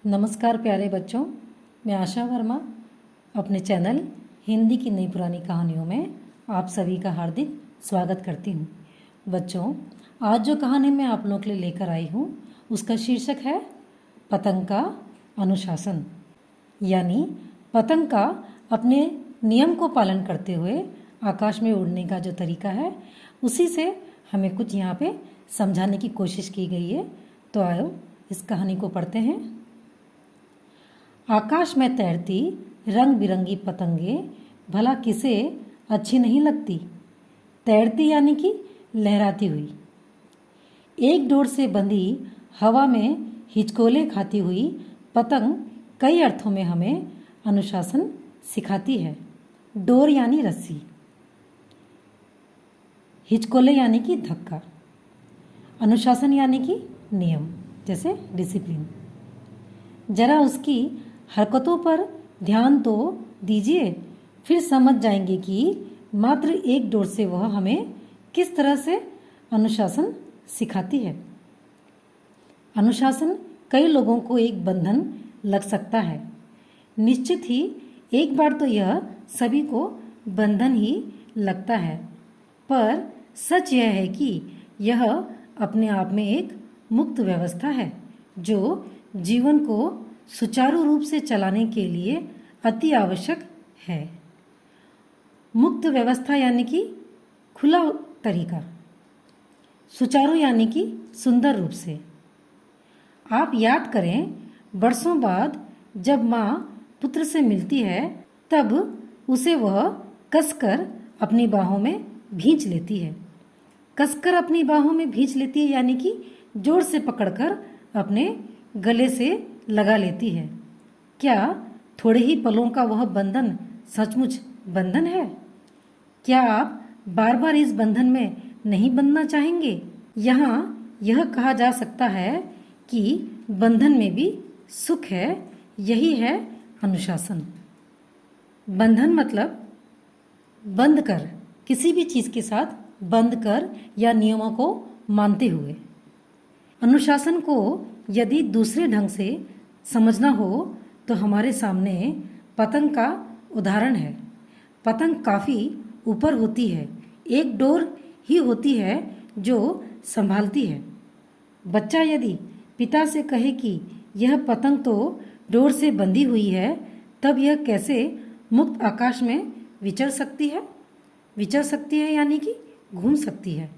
नमस्कार प्यारे बच्चों, मैं आशा वर्मा अपने चैनल हिंदी की नई पुरानी कहानियों में आप सभी का हार्दिक स्वागत करती हूँ। बच्चों, आज जो कहानी मैं आप लोगों के लिए लेकर आई हूँ उसका शीर्षक है पतंग का अनुशासन। यानी पतंग का अपने नियम को पालन करते हुए आकाश में उड़ने का जो तरीका है उसी से हमें कुछ यहाँ पे समझाने की कोशिश की गई है। तो आओ इस कहानी को पढ़ते हैं। आकाश में तैरती रंग बिरंगी पतंगे भला किसे अच्छी नहीं लगती। तैरती यानी कि लहराती हुई, एक डोर से बंधी हवा में हिचकोले खाती हुई पतंग कई अर्थों में हमें अनुशासन सिखाती है। डोर यानी रस्सी, हिचकोले यानी कि धक्का, अनुशासन यानी कि नियम जैसे डिसिप्लिन। जरा उसकी हरकतों पर ध्यान तो दीजिए, फिर समझ जाएंगे कि मात्र एक डोर से वह हमें किस तरह से अनुशासन सिखाती है। अनुशासन कई लोगों को एक बंधन लग सकता है। निश्चित ही एक बार तो यह सभी को बंधन ही लगता है, पर सच यह है कि यह अपने आप में एक मुक्त व्यवस्था है जो जीवन को सुचारू रूप से चलाने के लिए अति आवश्यक है। मुक्त व्यवस्था यानी कि खुला तरीका, सुचारू यानी कि सुंदर रूप से। आप याद करें, बरसों बाद जब माँ पुत्र से मिलती है तब उसे वह कसकर अपनी बाहों में भींच लेती है। कसकर अपनी बाहों में भींच लेती है यानी कि जोर से पकड़कर अपने गले से लगा लेती है। क्या थोड़े ही पलों का वह बंधन सचमुच बंधन है? क्या आप बार बार इस बंधन में नहीं बंधना चाहेंगे? यहाँ यह कहा जा सकता है कि बंधन में भी सुख है। यही है अनुशासन। बंधन मतलब बंध कर, किसी भी चीज़ के साथ बंध कर या नियमों को मानते हुए। अनुशासन को यदि दूसरे ढंग से समझना हो तो हमारे सामने पतंग का उदाहरण है। पतंग काफ़ी ऊपर होती है, एक डोर ही होती है जो संभालती है। बच्चा यदि पिता से कहे कि यह पतंग तो डोर से बंधी हुई है, तब यह कैसे मुक्त आकाश में विचर सकती है? विचर सकती है यानी कि घूम सकती है।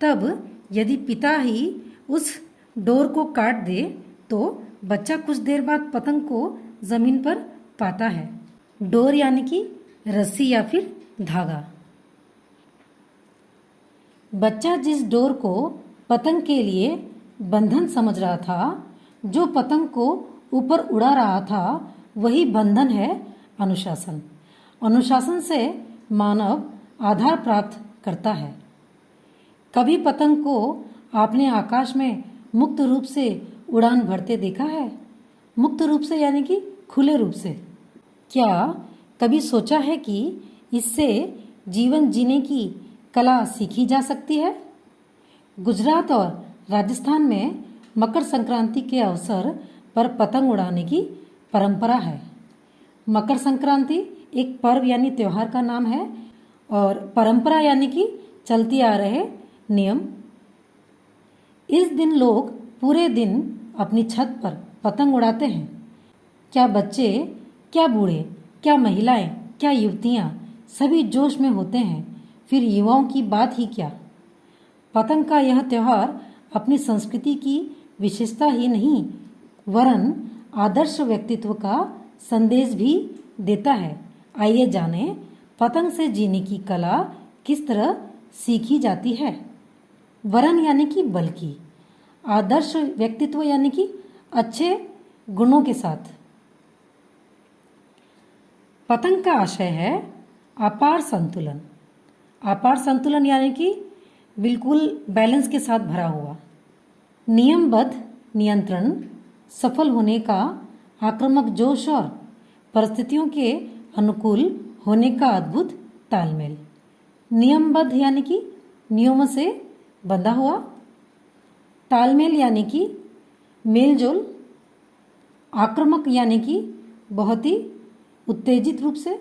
तब यदि पिता ही उस डोर को काट दे तो बच्चा कुछ देर बाद पतंग को जमीन पर पाता है। डोर यानी कि रस्सी या फिर धागा। बच्चा जिस डोर को पतंग के लिए बंधन समझ रहा था, जो पतंग को ऊपर उड़ा रहा था, वही बंधन है अनुशासन। अनुशासन से मानव आधार प्राप्त करता है। कभी पतंग को आपने आकाश में मुक्त रूप से उड़ान भरते देखा है? मुक्त रूप से यानी कि खुले रूप से। क्या कभी सोचा है कि इससे जीवन जीने की कला सीखी जा सकती है? गुजरात और राजस्थान में मकर संक्रांति के अवसर पर पतंग उड़ाने की परंपरा है। मकर संक्रांति एक पर्व यानी त्योहार का नाम है और परंपरा यानी कि चलती आ रहे नियम। इस दिन लोग पूरे दिन अपनी छत पर पतंग उड़ाते हैं। क्या बच्चे, क्या बूढ़े, क्या महिलाएं, क्या युवतियां सभी जोश में होते हैं। फिर युवाओं की बात ही क्या। पतंग का यह त्यौहार अपनी संस्कृति की विशेषता ही नहीं वरन आदर्श व्यक्तित्व का संदेश भी देता है। आइए जानें पतंग से जीने की कला किस तरह सीखी जाती है। वरन यानी कि बल्कि, आदर्श व्यक्तित्व यानी कि अच्छे गुणों के साथ। पतंग का आशय है अपार संतुलन। अपार संतुलन यानी कि बिल्कुल बैलेंस के साथ भरा हुआ। नियमबद्ध नियंत्रण, सफल होने का आक्रामक जोश और परिस्थितियों के अनुकूल होने का अद्भुत तालमेल। नियमबद्ध यानी कि नियमों से बंधा हुआ। तालमेल यानी कि मेलजोल। आक्रामक यानी कि बहुत ही उत्तेजित रूप से।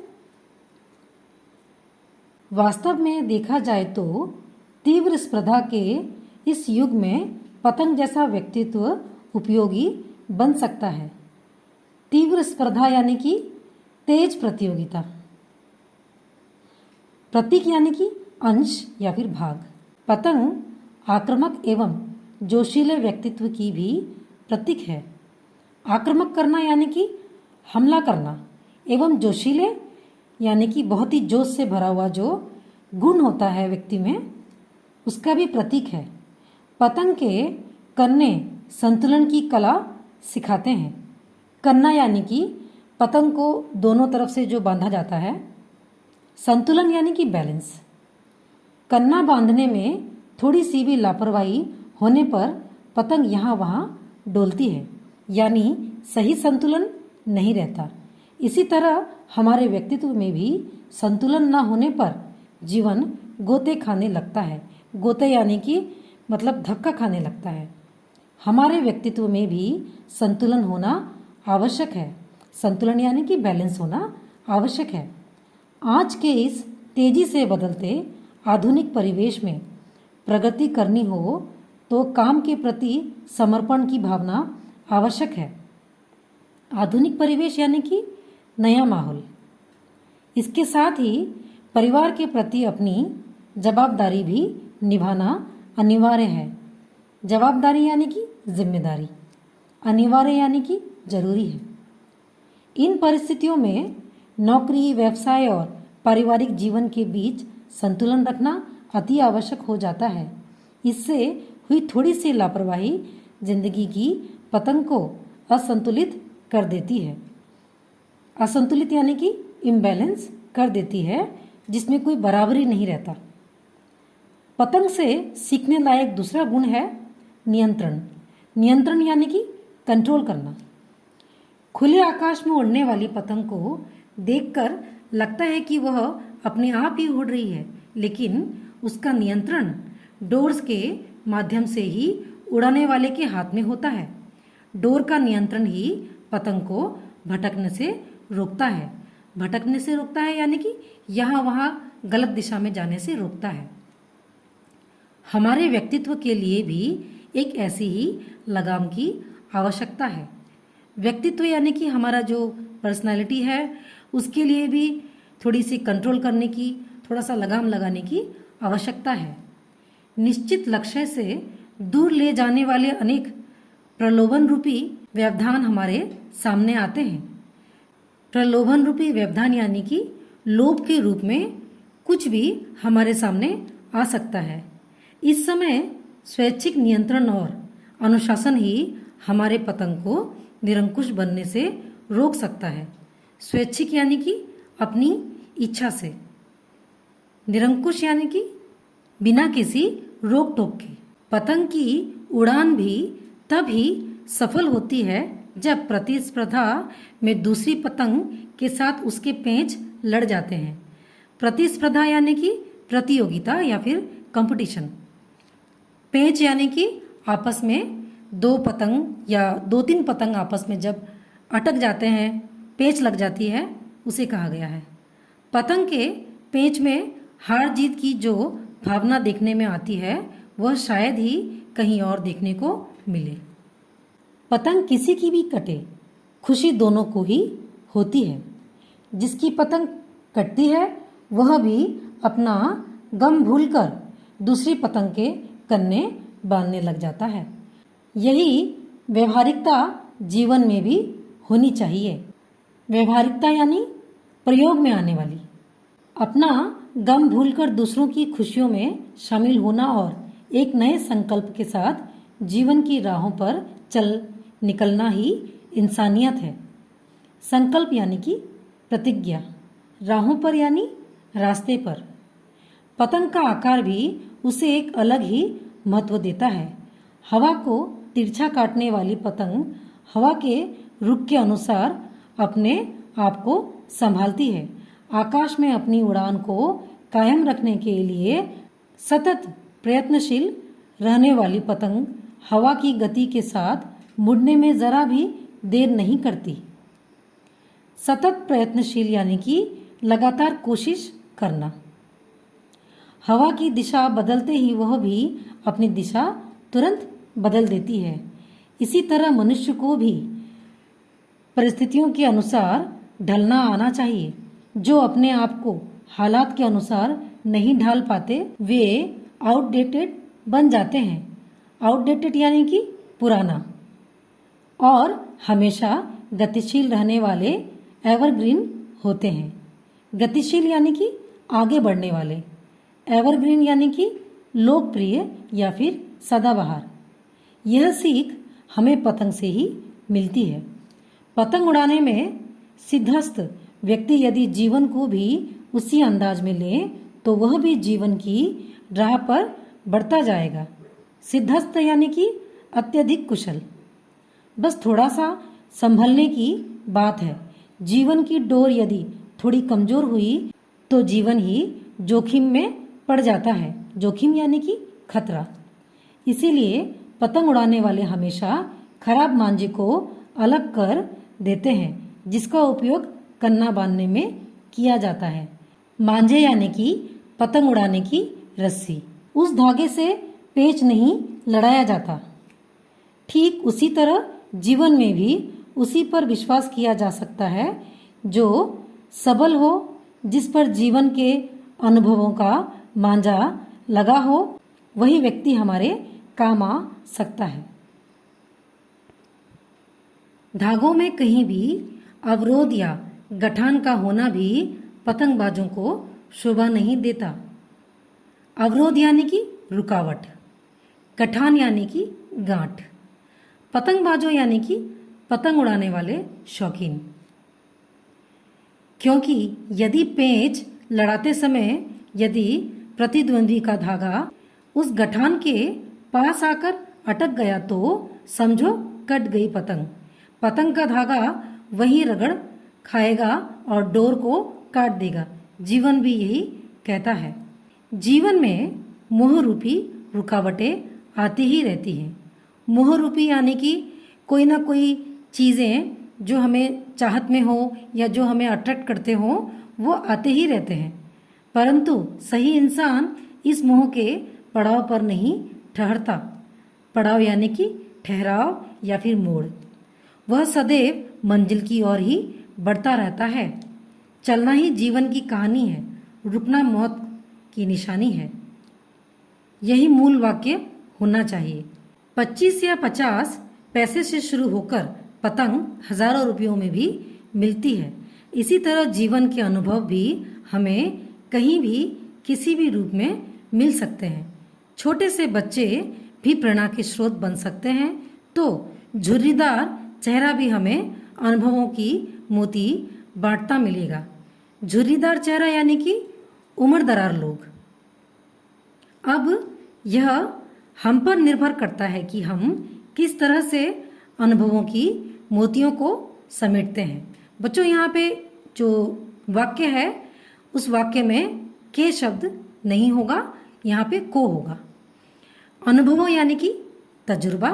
वास्तव में देखा जाए तो तीव्र स्पर्धा के इस युग में पतंग जैसा व्यक्तित्व उपयोगी बन सकता है। तीव्र स्पर्धा यानी कि तेज प्रतियोगिता। प्रतीक यानी कि अंश या फिर भाग। पतंग आक्रामक एवं जोशीले व्यक्तित्व की भी प्रतीक है। आक्रामक करना यानी कि हमला करना एवं जोशीले यानी कि बहुत ही जोश से भरा हुआ जो गुण होता है व्यक्ति में, उसका भी प्रतीक है। पतंग के कन्ने संतुलन की कला सिखाते हैं। कन्ना यानी कि पतंग को दोनों तरफ से जो बांधा जाता है। संतुलन यानी कि बैलेंस। कन्ना बांधने में थोड़ी सी भी लापरवाही होने पर पतंग यहाँ वहाँ डोलती है, यानी सही संतुलन नहीं रहता। इसी तरह हमारे व्यक्तित्व में भी संतुलन न होने पर जीवन गोते खाने लगता है। गोते यानी कि मतलब धक्का खाने लगता है। हमारे व्यक्तित्व में भी संतुलन होना आवश्यक है। संतुलन यानी कि बैलेंस होना आवश्यक है। आज के इस तेजी से बदलते आधुनिक परिवेश में प्रगति करनी हो तो काम के प्रति समर्पण की भावना आवश्यक है। आधुनिक परिवेश यानी कि नया माहौल। इसके साथ ही परिवार के प्रति अपनी जवाबदारी भी निभाना अनिवार्य है। जवाबदारी यानी कि जिम्मेदारी, अनिवार्य यानी कि जरूरी है। इन परिस्थितियों में नौकरी, व्यवसाय और पारिवारिक जीवन के बीच संतुलन रखना अति आवश्यक हो जाता है। इससे हुई थोड़ी सी लापरवाही जिंदगी की पतंग को असंतुलित कर देती है। असंतुलित यानी कि इम्बैलेंस कर देती है, जिसमें कोई बराबरी नहीं रहता। पतंग से सीखने लायक दूसरा गुण है नियंत्रण। नियंत्रण यानी कि कंट्रोल करना। खुले आकाश में उड़ने वाली पतंग को देखकर लगता है कि वह अपने आप ही उड़ रही है, लेकिन उसका नियंत्रण डोर्स के माध्यम से ही उड़ाने वाले के हाथ में होता है। डोर का नियंत्रण ही पतंग को भटकने से रोकता है। भटकने से रोकता है यानी कि यहाँ वहाँ गलत दिशा में जाने से रोकता है। हमारे व्यक्तित्व के लिए भी एक ऐसी ही लगाम की आवश्यकता है। व्यक्तित्व यानी कि हमारा जो पर्सनालिटी है, उसके लिए भी थोड़ी सी कंट्रोल करने की, थोड़ा सा लगाम लगाने की आवश्यकता है। निश्चित लक्ष्य से दूर ले जाने वाले अनेक प्रलोभन रूपी व्यवधान हमारे सामने आते हैं। प्रलोभन रूपी व्यवधान यानी कि लोभ के रूप में कुछ भी हमारे सामने आ सकता है। इस समय स्वैच्छिक नियंत्रण और अनुशासन ही हमारे पतंग को निरंकुश बनने से रोक सकता है। स्वैच्छिक यानी कि अपनी इच्छा से, निरंकुश यानी कि बिना किसी रोक टोक के। पतंग की उड़ान भी तब ही सफल होती है जब प्रतिस्पर्धा में दूसरी पतंग के साथ उसके पेंच लड़ जाते हैं। प्रतिस्पर्धा यानी कि प्रतियोगिता या फिर कंपटीशन। पेंच यानी कि आपस में दो पतंग या दो तीन पतंग आपस में जब अटक जाते हैं, पेंच लग जाती है, उसे कहा गया है। पतंग के पेंच में हार जीत की जो भावना देखने में आती है, वह शायद ही कहीं और देखने को मिले। पतंग किसी की भी कटे, खुशी दोनों को ही होती है। जिसकी पतंग कटती है वह भी अपना गम भूलकर दूसरी पतंग के कन्ने बांधने लग जाता है। यही व्यवहारिकता जीवन में भी होनी चाहिए। व्यवहारिकता यानी प्रयोग में आने वाली। अपना गम भूलकर दूसरों की खुशियों में शामिल होना और एक नए संकल्प के साथ जीवन की राहों पर चल निकलना ही इंसानियत है। संकल्प यानी कि प्रतिज्ञा, राहों पर यानी रास्ते पर। पतंग का आकार भी उसे एक अलग ही महत्व देता है। हवा को तिरछा काटने वाली पतंग हवा के रुख के अनुसार अपने आप को संभालती है। आकाश में अपनी उड़ान को कायम रखने के लिए सतत प्रयत्नशील रहने वाली पतंग हवा की गति के साथ मुड़ने में जरा भी देर नहीं करती। सतत प्रयत्नशील यानी कि लगातार कोशिश करना। हवा की दिशा बदलते ही वह भी अपनी दिशा तुरंत बदल देती है। इसी तरह मनुष्य को भी परिस्थितियों के अनुसार ढलना आना चाहिए। जो अपने आप को हालात के अनुसार नहीं ढाल पाते वे आउटडेटेड बन जाते हैं। आउटडेटेड यानी कि पुराना। और हमेशा गतिशील रहने वाले एवरग्रीन होते हैं। गतिशील यानी कि आगे बढ़ने वाले, एवरग्रीन यानी कि लोकप्रिय या फिर सदाबहार। यह सीख हमें पतंग से ही मिलती है। पतंग उड़ाने में सिद्धहस्त व्यक्ति यदि जीवन को भी उसी अंदाज में ले तो वह भी जीवन की राह पर बढ़ता जाएगा। सिद्धहस्त यानी कि अत्यधिक कुशल। बस थोड़ा सा संभलने की बात है। जीवन की डोर यदि थोड़ी कमजोर हुई तो जीवन ही जोखिम में पड़ जाता है। जोखिम यानी कि खतरा। इसीलिए पतंग उड़ाने वाले हमेशा खराब मांझे को अलग कर देते हैं जिसका उपयोग कन्ना बांधने में किया जाता है। मांझे यानी कि पतंग उड़ाने की रस्सी। उस धागे से पेच नहीं लड़ाया जाता। ठीक उसी तरह जीवन में भी उसी पर विश्वास किया जा सकता है जो सबल हो, जिस पर जीवन के अनुभवों का मांझा लगा हो, वही व्यक्ति हमारे काम आ सकता है। धागों में कहीं भी अवरोध या गठान का होना भी पतंगबाजों को शोभा नहीं देता। अवरोध यानी कि रुकावट, गठान यानी कि गांठ। पतंगबाजों यानी कि पतंग उड़ाने वाले शौकीन। क्योंकि यदि पेंच लड़ाते समय यदि प्रतिद्वंदी का धागा उस गठान के पास आकर अटक गया तो समझो कट गई पतंग। पतंग का धागा वहीं रगड़ खाएगा और डोर को काट देगा। जीवन भी यही कहता है। जीवन में मोह रूपी रुकावटें आती ही रहती हैं। मोह रूपी यानी कि कोई ना कोई चीज़ें जो हमें चाहत में हो या जो हमें अट्रैक्ट करते हो वो आते ही रहते हैं। परंतु सही इंसान इस मोह के पड़ाव पर नहीं ठहरता। पड़ाव यानी कि ठहराव या फिर मोड़। वह सदैव मंजिल की ओर ही बढ़ता रहता है। चलना ही जीवन की कहानी है, रुकना मौत की निशानी है। यही मूल वाक्य होना चाहिए। 25 या 50 पैसे से शुरू होकर पतंग हजारों रुपयों में भी मिलती है। इसी तरह जीवन के अनुभव भी हमें कहीं भी किसी भी रूप में मिल सकते हैं। छोटे से बच्चे भी प्रेरणा के स्रोत बन सकते हैं तो झुर्रीदार चेहरा भी हमें अनुभवों की मोती बांटता मिलेगा। झुर्रीदार चेहरा यानी कि उम्रदरार लोग। अब यह हम पर निर्भर करता है कि हम किस तरह से अनुभवों की मोतियों को समेटते हैं। बच्चों यहाँ पे जो वाक्य है उस वाक्य में के शब्द नहीं होगा, यहाँ पे को होगा। अनुभवों यानी कि तजुर्बा,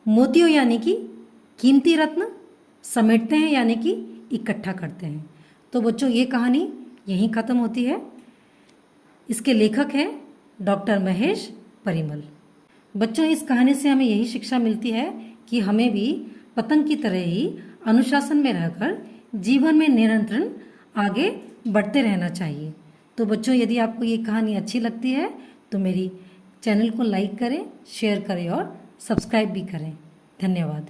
मोतियों यानी कि कीमती रत्न, समेटते हैं यानी कि इकट्ठा करते हैं। तो बच्चों ये कहानी यहीं ख़त्म होती है। इसके लेखक हैं डॉक्टर महेश परिमल। बच्चों इस कहानी से हमें यही शिक्षा मिलती है कि हमें भी पतंग की तरह ही अनुशासन में रहकर जीवन में निरंतर आगे बढ़ते रहना चाहिए। तो बच्चों यदि आपको ये कहानी अच्छी लगती है तो मेरी चैनल को लाइक करें, शेयर करें और सब्सक्राइब भी करें। धन्यवाद।